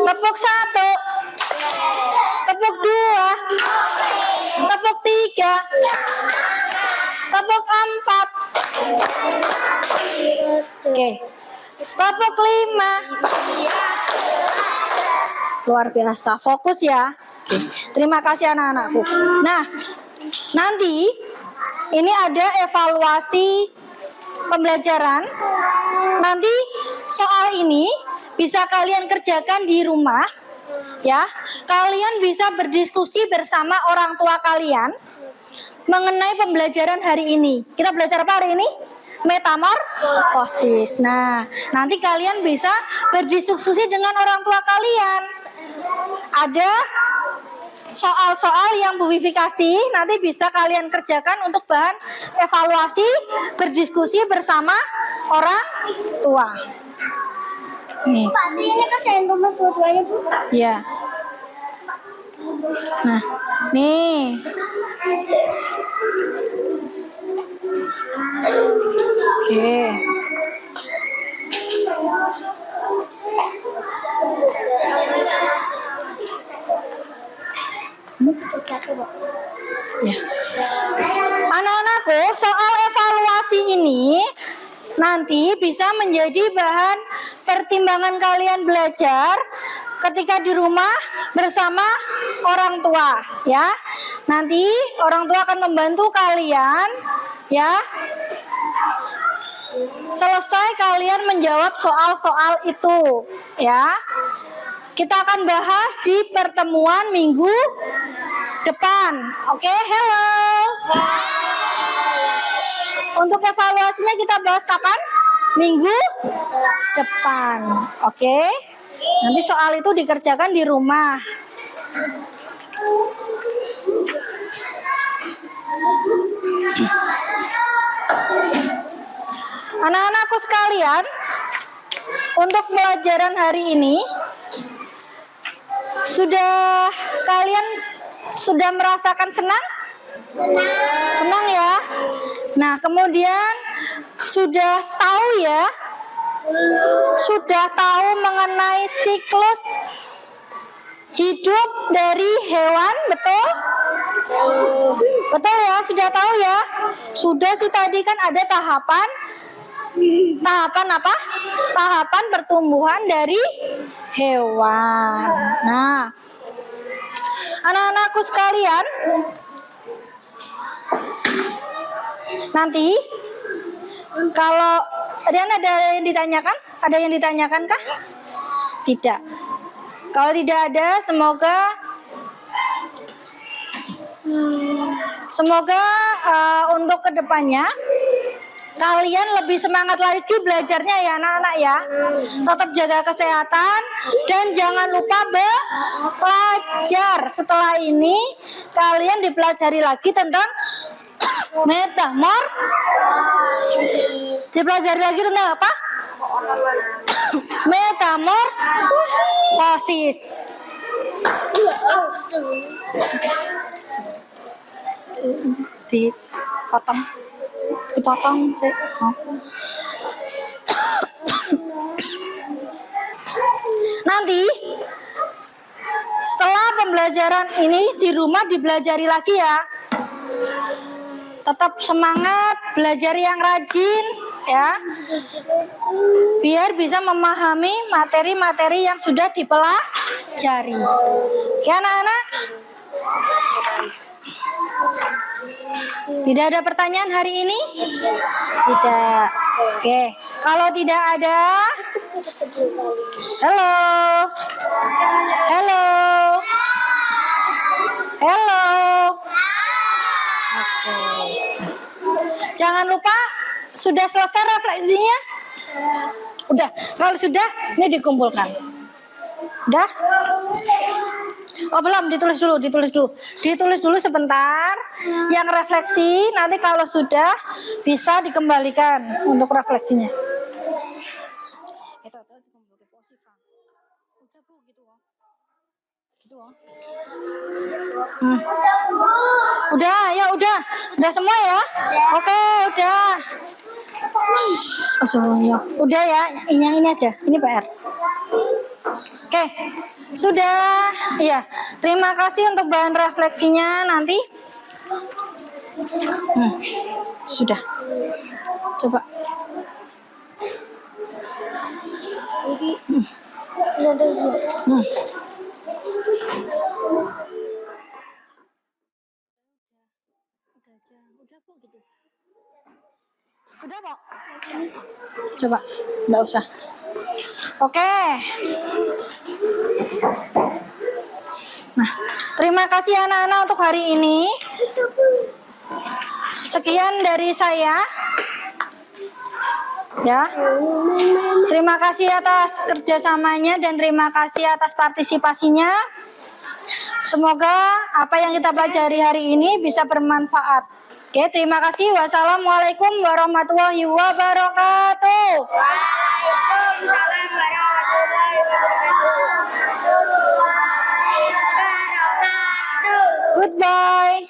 tepuk 1, tepuk 2, tepuk 3, tepuk 4. Oke, tepuk 5. Luar biasa, fokus ya. Oke. Terima kasih anak-anakku. Nah, nanti ini ada evaluasi pembelajaran. Nanti soal ini bisa kalian kerjakan di rumah ya. Kalian bisa berdiskusi bersama orang tua kalian mengenai pembelajaran hari ini. Kita belajar apa hari ini? Metamorfosis. Nah, nanti kalian bisa berdiskusi dengan orang tua kalian. Ada soal-soal yang Bu Wifi kasih, nanti bisa kalian kerjakan untuk bahan evaluasi, berdiskusi bersama orang tua. Nih. Pak, ini kerjain rumah dua-duanya, Bu. Iya. Nah, nih. Oke. Ya. Anak-anakku, soal evaluasi ini nanti bisa menjadi bahan pertimbangan kalian belajar ketika di rumah bersama orang tua ya. Nanti orang tua akan membantu kalian ya. Selesai kalian menjawab soal-soal itu ya. Kita akan bahas di pertemuan minggu depan. Oke, hello. Untuk evaluasinya kita bahas kapan? Minggu depan. Oke. Nanti soal itu dikerjakan di rumah. Anak-anakku sekalian, untuk pelajaran hari ini kalian sudah merasakan senang? Senang ya. Nah, kemudian sudah tahu ya? Sudah tahu mengenai siklus hidup dari hewan, betul? Betul ya, sudah tahu ya? Sudah sih tadi kan ada tahapan apa? Tahapan pertumbuhan dari hewan. Nah, anak-anakku sekalian, nanti kalau ada yang ditanyakan? Ada yang ditanyakan kah? Tidak. Kalau tidak ada, semoga untuk kedepannya kalian lebih semangat lagi belajarnya ya anak-anak ya. Tetap jaga kesehatan dan jangan lupa belajar. Setelah ini kalian dipelajari lagi tentang dipelajari lagi tentang apa? Metamorfosis. Dipotong sih. Nanti setelah pembelajaran ini di rumah dipelajari lagi ya. Tetap semangat, belajar yang rajin ya. Biar bisa memahami materi-materi yang sudah dipelajari. Oke anak-anak? Tidak ada pertanyaan hari ini? Tidak. Oke, kalau tidak ada, halo. Oke. Jangan lupa sudah selesai refleksinya? Udah. Kalau sudah, ini dikumpulkan. Udah? Oh belum, ditulis dulu sebentar. Yang refleksi nanti kalau sudah bisa dikembalikan untuk refleksinya. Udah, ya udah semua ya. Oke, udah. Udah ya, yang ini aja. Ini PR. Oke, sudah. Iya, terima kasih untuk bahan refleksinya nanti. Sudah. Coba. Udah, Pak. Coba, enggak usah. Oke. Nah, terima kasih anak-anak untuk hari ini. Sekian dari saya. Ya. Terima kasih atas kerjasamanya dan terima kasih atas partisipasinya. Semoga apa yang kita pelajari hari ini bisa bermanfaat. Oke, terima kasih. Wassalamualaikum warahmatullahi wabarakatuh. Waalaikumsalam warahmatullahi wabarakatuh. Goodbye.